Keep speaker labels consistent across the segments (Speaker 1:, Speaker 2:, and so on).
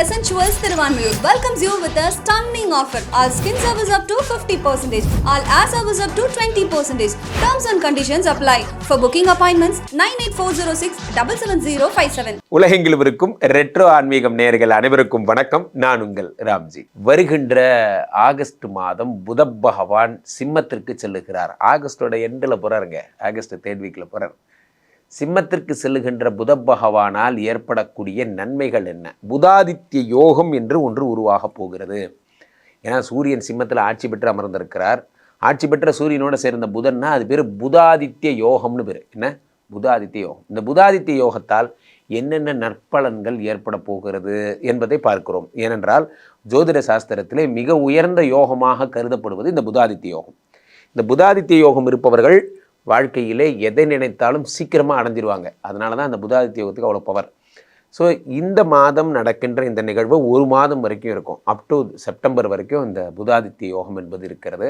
Speaker 1: Essentials Thiruvanmiyur welcomes you with a stunning offer. All skin service up to 50%. All air service up to 20%. Terms and conditions apply. For booking appointments, 98406-77057.
Speaker 2: உலகெங்கிலும் இருக்கும் retro ஆன்மீகம் நேயர்கள் அனைவருக்கும் வணக்கம். நான் உங்கள் ராம்ஜி. வருகின்ற ஆகஸ்ட் மாதம் புத பகவான் சிம்மத்திற்கு செல்லுகிறார். ஆகஸ்டோட எண்டில் போறாருங்க. ஆகஸ்ட் 3rd வீக்கில் போறார். சிம்மத்திற்கு செல்லுகின்ற புத பகவானால் ஏற்படக்கூடிய நன்மைகள் என்ன? புதாதித்ய யோகம் என்று ஒன்று உருவாக போகிறது. ஏன்னா சூரியன் சிம்மத்தில் ஆட்சி பெற்று அமர்ந்திருக்கிறார். ஆட்சி பெற்ற சூரியனோட சேர்ந்த புதன்னா அது பேர் புதாதித்ய யோகம்னு பேர். என்ன? புதாதித்ய யோகம். இந்த புதாதித்ய யோகத்தால் என்னென்ன நற்பலன்கள் ஏற்பட போகிறது என்பதை பார்க்கிறோம். ஏனென்றால் ஜோதிட சாஸ்திரத்திலே மிக உயர்ந்த யோகமாக கருதப்படுவது இந்த புதாதித்ய யோகம். இந்த புதாதித்ய யோகம் இருப்பவர்கள் வாழ்க்கையிலே எதை நினைத்தாலும் சீக்கிரமாக அடைஞ்சிருவாங்க. அதனால தான் அந்த புதாதித்ய யோகத்துக்கு அவ்வளோ பவர். ஸோ இந்த மாதம் நடக்கின்ற இந்த நிகழ்வு ஒரு மாதம் வரைக்கும் இருக்கும். அப் டு செப்டம்பர் வரைக்கும் இந்த புதாதித்ய யோகம் என்பது இருக்கிறது.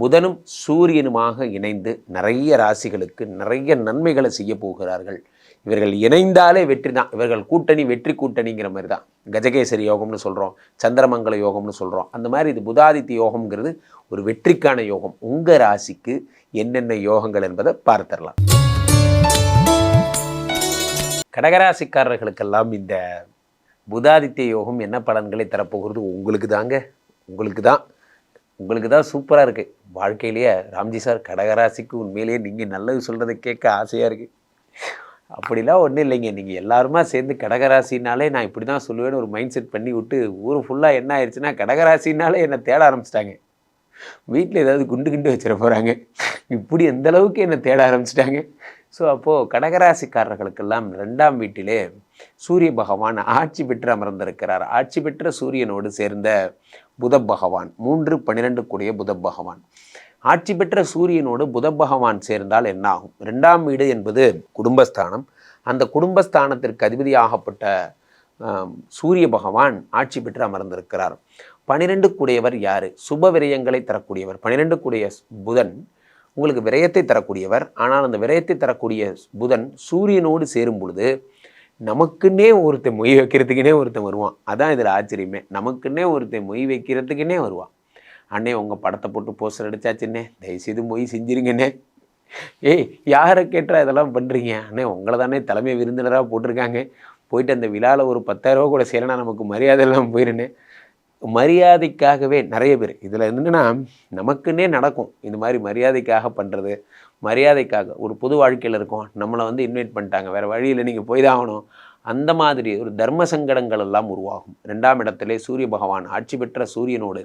Speaker 2: புதனும் சூரியனுமாக இணைந்து நிறைய ராசிகளுக்கு நிறைய நன்மைகளை செய்ய போகிறார்கள். இவர்கள் இணைந்தாலே வெற்றி தான். இவர்கள் கூட்டணி வெற்றி கூட்டணிங்கிற மாதிரி தான். கஜகேசரி யோகம்னு சொல்கிறோம், சந்திரமங்கல யோகம்னு சொல்கிறோம். அந்த மாதிரி இது புதாதித்ய யோகம்ங்கிறது ஒரு வெற்றிக்கான யோகம். உங்கள் ராசிக்கு என்னென்ன யோகங்கள் என்பதை பார்த்துடலாம். கடகராசிக்காரர்களுக்கெல்லாம் இந்த புதாதித்ய யோகம் என்ன பலன்களை தரப்போகிறது? உங்களுக்கு தான் சூப்பராக இருக்குது. வாழ்க்கையிலேயே ராம்ஜி சார் கடகராசிக்கு உண்மையிலேயே நீங்கள் நல்லது சொல்கிறத கேட்க ஆசையாக இருக்குது. அப்படிலாம் ஒன்றும் இல்லைங்க. நீங்கள் எல்லாருமா சேர்ந்து கடகராசினாலே நான் இப்படி தான் சொல்லுவேன்னு ஒரு மைண்ட் செட் பண்ணி விட்டு ஊர் ஃபுல்லாக என்ன ஆயிடுச்சுன்னா கடகராசினாலே என்னை தேட ஆரம்பிச்சிட்டாங்க. வீட்டில் ஏதாவது குண்டு வச்சிட போகிறாங்க. இப்படி எந்த அளவுக்கு என்னை தேட ஆரம்பிச்சிட்டாங்க. ஸோ அப்போது கடகராசிக்காரர்களுக்கெல்லாம் 2ஆம் வீட்டிலே சூரிய பகவான் ஆட்சி பெற்று அமர்ந்திருக்கிறார். ஆட்சி பெற்ற சூரியனோடு சேர்ந்த புத பகவான் 3-12 கூடிய புத பகவான் ஆட்சி பெற்ற சூரியனோடு புத பகவான் சேர்ந்தால் என்ன ஆகும்? 2ஆம் வீடு என்பது குடும்பஸ்தானம். அந்த குடும்பஸ்தானத்திற்கு அதிபதியாகப்பட்ட சூரிய பகவான் ஆட்சி பெற்று அமர்ந்திருக்கிறார். 12 கூடியவர் யார்? சுப விரயங்களை தரக்கூடியவர். 12 கூடிய புதன் உங்களுக்கு விரயத்தை தரக்கூடியவர். ஆனால் அந்த விரயத்தை தரக்கூடிய புதன் சூரியனோடு சேரும் பொழுது நமக்குன்னே ஒருத்தன் மொய் வைக்கிறதுக்குன்னே ஒருத்தன் வருவான். அதான் இதில் ஆச்சரியமே. நமக்குன்னே ஒருத்தன் மொய் வைக்கிறதுக்குன்னே வருவான். அண்ணே உங்கள் படத்தை போட்டு போஸ்டர் அடித்தாச்சுன்னே, தயவுசெய்து மொய் செஞ்சுருங்கண்ணே. யாரை கேட்டால் இதெல்லாம் பண்ணுறீங்க? அண்ணே உங்களை தானே தலைமை விருந்தினராக போட்டிருக்காங்க. போயிட்டு அந்த விழாவில் ஒரு 10,000 ரூபா கூட செய்யலைன்னா நமக்கு மரியாதை எல்லாம் போயிருந்தேன். மரியாதைக்காகவே நிறைய பேர் இதில் என்னென்னா நமக்குன்னே நடக்கும் இந்த மாதிரி மரியாதைக்காக பண்ணுறது. மரியாதைக்காக ஒரு பொது வாழ்க்கையில் இருக்கும், நம்மளை இன்வைட் பண்ணிட்டாங்க, வேறு வழியில் நீங்கள் போய் தான் ஆகணும். அந்த மாதிரி ஒரு தர்ம சங்கடங்கள் எல்லாம் உருவாகும். 2ஆம் இடத்திலே சூரிய பகவான் ஆட்சி பெற்ற சூரியனோடு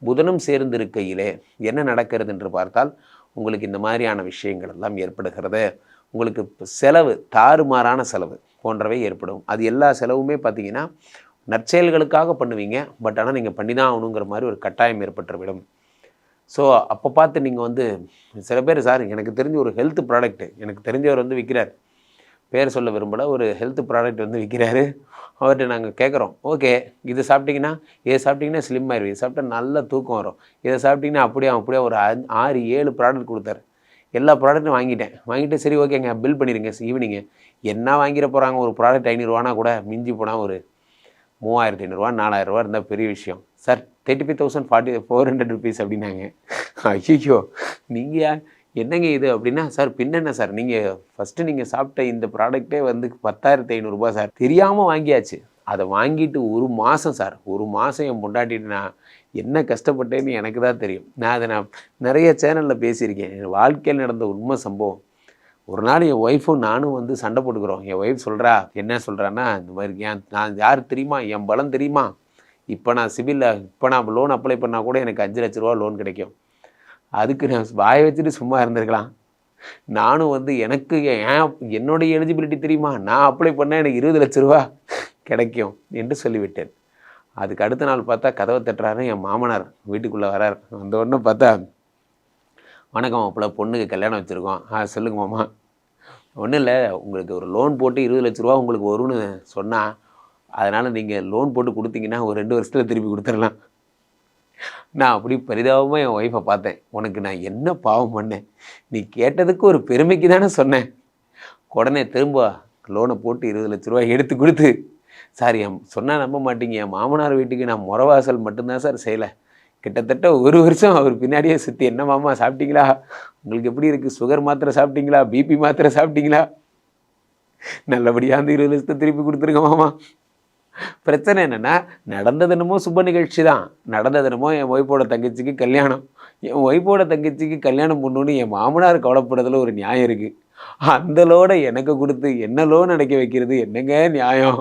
Speaker 2: புதனும் சேர்ந்திருக்கையிலே என்ன நடக்கிறது என்று பார்த்தால் உங்களுக்கு இந்த மாதிரியான விஷயங்கள் எல்லாம் ஏற்படுகிறது. உங்களுக்கு செலவு, தாறுமாறான செலவு போன்றவை ஏற்படும். அது எல்லா செலவுமே பார்த்திங்கன்னா நற்செயல்களுக்காக பண்ணுவீங்க. பட் ஆனால் நீங்கள் பண்ணி தான் ஆகணுங்கிற மாதிரி ஒரு கட்டாயம் ஏற்பட்டுவிடும். ஸோ அப்போ பார்த்து நீங்கள் சில பேர் சார் எனக்கு தெரிஞ்ச ஒரு ஹெல்த் ப்ராடக்ட்டு எனக்கு தெரிஞ்சவர் விற்கிறார். பேர் சொல்ல விரும்பல. ஒரு ஹெல்த் ப்ராடக்ட் விற்கிறாரு. அவர்கிட்ட நாங்கள் கேட்குறோம், ஓகே இதை சாப்பிட்டிங்கன்னா ஸ்லிம் ஆயிடும், இதை சாப்பிட்டா நல்ல தூக்கம் வரும், இதை சாப்பிட்டிங்கன்னா அப்படியே ஒரு 6-7 ப்ராடக்ட் கொடுத்தாரு. எல்லா ப்ராடக்ட்டும் வாங்கிட்டு சரி ஓகேங்க பில் பண்ணிடுங்க ஈவினிங்கு. என்ன வாங்கிட போகிறாங்க? ஒரு ப்ராடக்ட் 500 கூட மிஞ்சி போனால் ஒரு 3500 4000 இருந்தால் பெரிய விஷயம். சார் 35,400 rupees அப்படின்னாங்க. ஐயோ நீங்கள் என்னங்க இது அப்படின்னா, சார் பின்னென்ன சார் நீங்கள் ஃபஸ்ட்டு நீங்கள் சாப்பிட்ட இந்த ப்ராடக்டே 10,500 சார். தெரியாமல் வாங்கியாச்சு. அதை வாங்கிட்டு ஒரு மாதம் சார், ஒரு மாதம் என் பொண்டாட்டிட்டு நான் என்ன கஷ்டப்பட்டேன்னு எனக்கு தான் தெரியும். நான் நிறைய சேனலில் பேசியிருக்கேன். என் வாழ்க்கையில் நடந்த உண்மை சம்பவம். ஒரு நாள் என் ஒய்ஃபும் நானும் சண்டை போட்டுக்கிறோம். என் ஒய்ஃப் சொல்கிறா, என்ன சொல்கிறான்னா, இந்த மாதிரி நான் யார் தெரியுமா, என் பலம் தெரியுமா, இப்போ நான் லோன் அப்ளை பண்ணால் கூட எனக்கு 5 லட்ச ரூபா லோன் கிடைக்கும். அதுக்கு நான் வாயை வச்சுட்டு சும்மா இருந்திருக்கலாம். நானும் எனக்கு என்னுடைய எலிஜிபிலிட்டி தெரியுமா, நான் அப்ளை பண்ணால் எனக்கு 20 லட்ச ரூபா கிடைக்கும் என்று சொல்லிவிட்டேன். அதுக்கு அடுத்த நாள் பார்த்தா கதவை தட்டுறாரு என் மாமனார். வீட்டுக்குள்ளே வரார். வந்த உடனே பார்த்தா, வணக்கம் மாப்பிள்ள, பொண்ணுக்கு கல்யாணம் வச்சுருக்கோம். சொல்லுங்க மாமா. ஒன்றும் இல்லை, உங்களுக்கு ஒரு லோன் போட்டு 20 லட்ச ரூபா உங்களுக்கு வரும்னு சொன்னால், அதனால் நீங்கள் லோன் போட்டு கொடுத்தீங்கன்னா ஒரு 2 வருஷத்தில் திருப்பி கொடுத்துடலாம். நான் அப்படி பரிதாபமாக என் ஒய்ஃபை பார்த்தேன். உனக்கு நான் என்ன பாவம் பண்ணேன்? நீ கேட்டதுக்கு ஒரு பெருமைக்கு தானே சொன்னேன். உடனே திரும்ப லோனை போட்டு 20 லட்ச ரூபா எடுத்து கொடுத்து சார் என் சொன்னால் நம்ப மாட்டீங்க, என் மாமனார் வீட்டுக்கு நான் முறவாசல் மட்டும்தான் சார் செய்யலை. கிட்டத்தட்ட 1 வருஷம் அவர் பின்னாடியே சுற்றி, என்ன மாமா சாப்பிட்டீங்களா, உங்களுக்கு எப்படி இருக்குது, சுகர் மாத்திரை சாப்பிட்டீங்களா, பிபி மாத்திரை சாப்பிட்டீங்களா, நல்லபடியாக அந்த 20 லட்சத்தை திருப்பி கொடுத்துருங்க மாமா. பிரச்சனை என்னென்னா, நடந்தது என்னமோ சுப நிகழ்ச்சி தான், நடந்தது என்னமோ என் ஒய்ஃபோட தங்கச்சிக்கு கல்யாணம். என் ஒய்ஃபோட தங்கச்சிக்கு கல்யாணம் பண்ணணுன்னு என் மாமனார் கவலைப்படுறதுல ஒரு நியாயம் இருக்குது. அந்த லோடை எனக்கு கொடுத்து என்ன லோன் அடைக்க வைக்கிறது என்னங்க நியாயம்?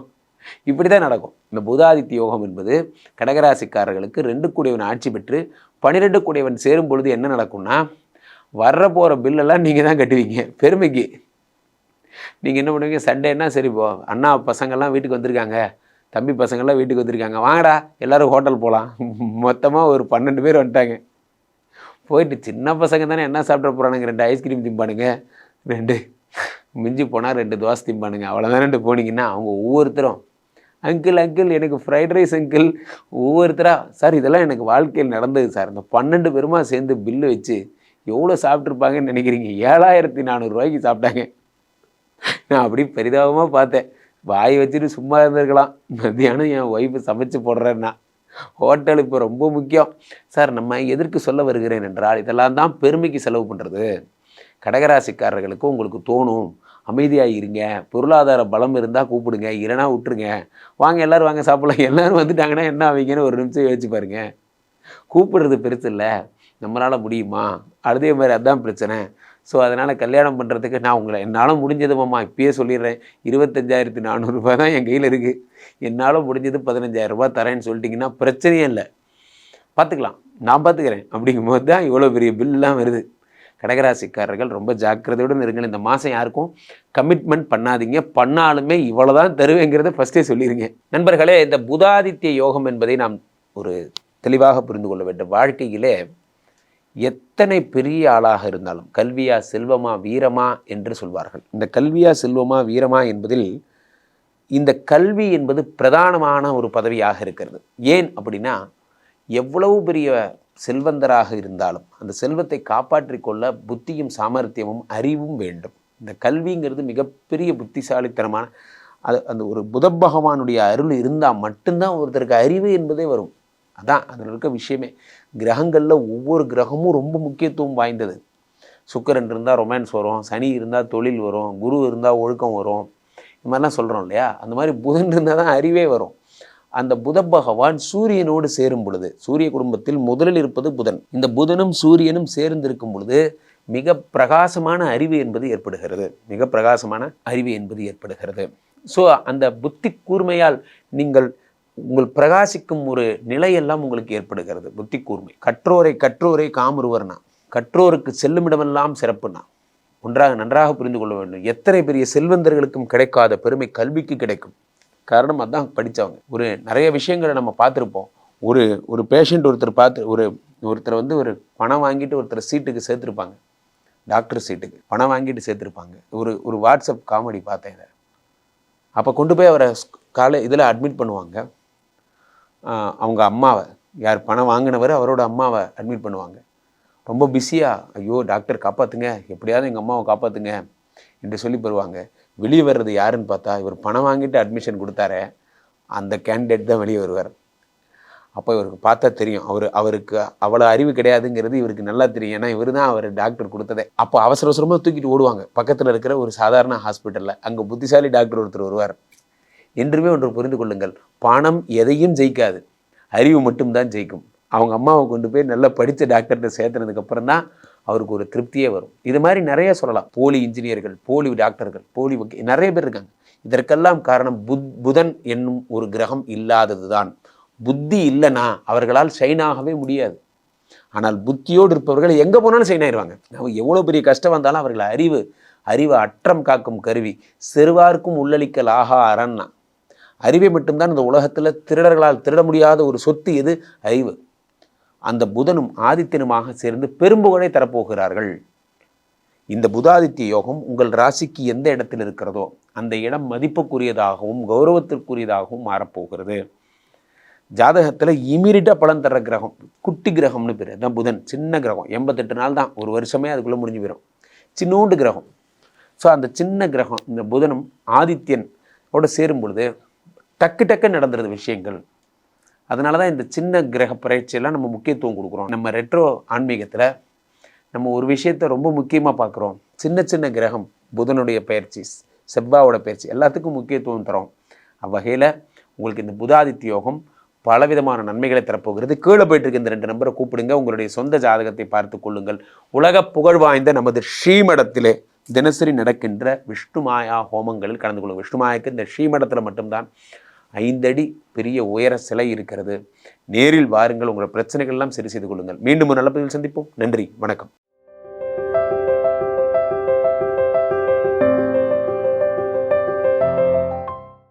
Speaker 2: இப்படி தான் நடக்கும். இந்த புதாதித்ய யோகம் என்பது கடகராசிக்காரர்களுக்கு 2 கூடியவன் ஆட்சி பெற்று 12 கூடியவன் சேரும் பொழுது என்ன நடக்கும்னா, வர்ற போகிற பில்லெல்லாம் நீங்கள் தான் கட்டுவீங்க. பெருமைக்கு நீங்கள் என்ன பண்ணுவீங்க, சண்டேன்னா சரி போ அண்ணா பசங்கள்லாம் வீட்டுக்கு வந்திருக்காங்க, தம்பி பசங்கள்லாம் வீட்டுக்கு வந்திருக்காங்க, வாங்கடா எல்லோரும் ஹோட்டல் போகலாம். மொத்தமாக ஒரு 12 பேர் வந்துட்டாங்க. போயிட்டு சின்ன பசங்க தானே என்ன சாப்பிட போகிறானுங்க, 2 ஐஸ்கிரீம் திம்பானுங்க, 2 மிஞ்சி போனால் 2 தோசை திம்பானுங்க, அவ்வளோதானே போனீங்கன்னா அவங்க ஒவ்வொருத்தரும் அங்கிள் அங்கிள் எனக்கு ஃப்ரைட் ரைஸ் அங்கிள், ஒவ்வொருத்தராக சார் இதெல்லாம் எனக்கு வாழ்க்கையில் நடந்தது சார். இந்த 12 பேருமா சேர்ந்து பில்லு வச்சு எவ்வளோ சாப்பிட்ருப்பாங்கன்னு நினைக்கிறீங்க? 7400 ரூபாய்க்கு சாப்பிட்டாங்க. நான் அப்படி பெரிதாபமாக பார்த்தேன். வாய் வச்சுட்டு சும்மா இருந்திருக்கலாம், மத்தியானம் என் ஒய்ஃபு சமைச்சு போடுறேன்னா. ஹோட்டல் இப்போ ரொம்ப முக்கியம் சார். நம்ம எதற்கு சொல்ல வருகிறேன் என்றால், இதெல்லாம் தான் பெருமைக்கு செலவு பண்ணுறது. கடகராசிக்காரர்களுக்கு உங்களுக்கு தோணும், அமைதியாக இருங்க, பொருளாதார பலம் இருந்தால் கூப்பிடுங்க, இல்லைனா விட்டுருங்க, வாங்க எல்லோரும் வாங்க சாப்பிடலாம், எல்லோரும் வந்துட்டாங்கன்னா என்ன ஆவீங்கன்னு ஒரு நிமிஷம் யோசிச்சு பாருங்கள். கூப்பிடுறது பெருசு இல்லை, நம்மளால் முடியுமா, அதே மாதிரி அதுதான் பிரச்சனை. ஸோ அதனால் கல்யாணம் பண்ணுறதுக்கு நான் உங்களை என்னால் முடிஞ்சது மாமா இப்பயே சொல்லிடுறேன், 25,400 ரூபாய் தான் என் கையில் இருக்குது, என்னால் முடிஞ்சது 15,000 ரூபாய் தரேன்னு சொல்லிட்டிங்கன்னா பிரச்சனையே இல்லை, பார்த்துக்கலாம், நான் பார்த்துக்கிறேன். அப்படிங்கும்போது தான் இவ்வளோ பெரிய பில்லாம் வருது. கடகராசிக்காரர்கள் ரொம்ப ஜாக்கிரதையுடன் இருங்கள். இந்த மாதம் யாருக்கும் கமிட்மெண்ட் பண்ணாதீங்க, பண்ணாலுமே இவ்வளோ தான் தருவேங்கிறத ஃபஸ்ட்டே சொல்லிடுங்க. நண்பர்களே, இந்த புதாதித்ய யோகம் என்பதை நாம் ஒரு தெளிவாக புரிந்து கொள்ள வேண்டும். வாழ்க்கையிலே எத்தனை பெரிய ஆளாக இருந்தாலும் கல்வியா செல்வமா வீரமா என்று சொல்வார்கள். இந்த கல்வியா செல்வமா வீரமா என்பதில் இந்த கல்வி என்பது பிரதானமான ஒரு பதவியாக இருக்கிறது. ஏன் அப்படின்னா, எவ்வளவு பெரிய செல்வந்தராக இருந்தாலும் அந்த செல்வத்தை காப்பாற்றி கொள்ள புத்தியும் சாமர்த்தியமும் அறிவும் வேண்டும். இந்த கல்விங்கிறது மிகப்பெரிய புத்திசாலித்தனமான அந்த ஒரு புத பகவானுடைய அருள் இருந்தால் மட்டும்தான் ஒருத்தருக்கு அறிவு என்பதே வரும். அதான் அதில் இருக்க விஷயமே. கிரகங்களில் ஒவ்வொரு கிரகமும் ரொம்ப முக்கியத்துவம் வாய்ந்தது. சுக்கிரன் இருந்தால் ரொமான்ஸ் வரும், சனி இருந்தால் தொழில் வரும், குரு இருந்தால் ஒழுக்கம் வரும், இது மாதிரிலாம் சொல்கிறோம் இல்லையா? அந்த மாதிரி புதன் இருந்தால் தான் அறிவே வரும். அந்த புத பகவான் சூரியனோடு சேரும் பொழுது, சூரிய குடும்பத்தில் முதலில் இருப்பது புதன், இந்த புதனும் சூரியனும் சேர்ந்திருக்கும் பொழுது மிக பிரகாசமான அறிவு என்பது ஏற்படுகிறது. மிக பிரகாசமான அறிவு என்பது ஏற்படுகிறது. ஸோ அந்த புத்தி கூர்மையால் நீங்கள் உங்கள் பிரகாசிக்கும் ஒரு நிலையெல்லாம் உங்களுக்கு ஏற்படுகிறது. புத்தி கூர்மை. கற்றோரை காமருவர்னா, கற்றோருக்கு செல்லுமிடமெல்லாம் சிறப்புனா. நன்றாக புரிந்து கொள்ள வேண்டும். எத்தனை பெரிய செல்வந்தர்களுக்கும் கிடைக்காத பெருமை கல்விக்கு கிடைக்கும். காரணம் அதான் படித்தவங்க. நிறைய விஷயங்களை நம்ம பார்த்துருப்போம். ஒரு பேஷண்ட் ஒருத்தர் வந்து ஒரு பணம் வாங்கிட்டு ஒருத்தர் சீட்டுக்கு சேர்த்துருப்பாங்க, டாக்டர் சீட்டுக்கு பணம் வாங்கிட்டு சேர்த்துருப்பாங்க. ஒரு வாட்ஸ்அப் காமெடி பார்த்தேன் இதை. அப்போ கொண்டு போய் அவரை இதில் அட்மிட் பண்ணுவாங்க. அவங்க அம்மாவை, யார் பணம் வாங்கினவர் அவரோட அம்மாவை அட்மிட் பண்ணுவாங்க. ரொம்ப பிஸியாக, ஐயோ டாக்டர் காப்பாற்றுங்க, எப்படியாவது எங்கள் அம்மாவை காப்பாற்றுங்க என்று சொல்லி பெறுவாங்க. வெளியே வர்றது யாருன்னு பார்த்தா, இவர் பணம் வாங்கிட்டு அட்மிஷன் கொடுத்தாரு அந்த கேண்டிடேட் தான் வெளியே வருவார். அப்போ இவருக்கு பார்த்தா தெரியும், அவருக்கு அவ்வளோ அறிவு கிடையாதுங்கிறது இவருக்கு நல்லா தெரியும். ஏன்னா இவர் தான் அவர் டாக்டர் கொடுத்ததே. அப்போ அவசரமாக தூக்கிட்டு ஓடுவாங்க பக்கத்தில் இருக்கிற ஒரு சாதாரண ஹாஸ்பிட்டலில். அங்கே புத்திசாலி டாக்டர் ஒருத்தர் வருவார். என்றுமே ஒன்று புரிந்து கொள்ளுங்கள், பணம் எதையும் ஜெயிக்காது, அறிவு மட்டும்தான் ஜெயிக்கும். அவங்க அம்மாவை கொண்டு போய் நல்லா படித்த டாக்டர்கிட்ட சேர்த்துனதுக்கப்புறம் தான் அவருக்கு ஒரு திருப்தியே வரும். இது மாதிரி நிறைய சொல்லலாம். போலி இன்ஜினியர்கள், போலி டாக்டர்கள், போலி நிறைய பேர் இருக்காங்க. இதற்கெல்லாம் காரணம் புதன் என்னும் ஒரு கிரகம் இல்லாதது தான். புத்தி இல்லைன்னா அவர்களால் ஷைனாகவே முடியாது. ஆனால் புத்தியோடு இருப்பவர்கள் எங்கே போனாலும் ஷைன் ஆயிடுவாங்க. நம்ம எவ்வளோ பெரிய கஷ்டம் வந்தாலும் அவர்கள் அறிவு அற்றம் காக்கும் கருவி, செருவார்க்கும் உள்ளளிக்கல் ஆகா அரன்னா. அறிவை மட்டும்தான் இந்த உலகத்தில் திருடர்களால் திருட முடியாத ஒரு சொத்து எது? அறிவு. அந்த புதனும் ஆதித்யனுமாக சேர்ந்து பெரும்புகழை தரப்போகிறார்கள். இந்த புதாதித்ய யோகம் உங்கள் ராசிக்கு எந்த இடத்தில் இருக்கிறதோ அந்த இடம் மதிப்புக்குரியதாகவும் கௌரவத்திற்குரியதாகவும் மாறப்போகிறது. ஜாதகத்தில் இமீடியட்டாக பலன் தர்ற கிரகம் குட்டி கிரகம்னு பேர். அதுதான் புதன். சின்ன கிரகம், 88 நாள் தான், ஒரு வருஷமே அதுக்குள்ளே முடிஞ்சு போயிடும். சின்னோண்டு கிரகம். ஸோ அந்த சின்ன கிரகம் இந்த புதனும் ஆதித்யனோட சேரும் பொழுது டக்கு டக்கு நடந்துருது விஷயங்கள். அதனால தான் இந்த சின்ன கிரக பயிற்சியெல்லாம் நம்ம முக்கியத்துவம் கொடுக்குறோம். நம்ம ரெட்ரோ ஆன்மீகத்தில் நம்ம ஒரு விஷயத்தை ரொம்ப முக்கியமாக பார்க்குறோம். சின்ன சின்ன கிரகம், புதனுடைய பயிற்சி, செவ்வாயோட பயிற்சி எல்லாத்துக்கும் முக்கியத்துவம் தரோம். அவ்வகையில் உங்களுக்கு இந்த புதாதித்ய யோகம் பலவிதமான நன்மைகளை தரப்போகிறது. கீழே போயிட்டு இருக்க இந்த 2 நம்பரை கூப்பிடுங்க. உங்களுடைய சொந்த ஜாதகத்தை பார்த்து கொள்ளுங்கள். உலக புகழ் வாய்ந்த நமது ஸ்ரீமடத்திலே தினசரி நடக்கின்ற விஷ்ணுமாயா ஹோமங்களில் கலந்து கொள்ளுங்கள். விஷ்ணுமாயாவுக்கு இந்த ஸ்ரீமடத்தில் மட்டும்தான் 5 அடி பெரிய உயர சிலை இருக்கிறது. நேரில் வாருங்கள். உங்கள் பிரச்சனைகள் எல்லாம் சரி செய்து கொள்ளுங்கள். மீண்டும் ஒரு நல்ல பதிவில் சந்திப்போம். நன்றி, வணக்கம்.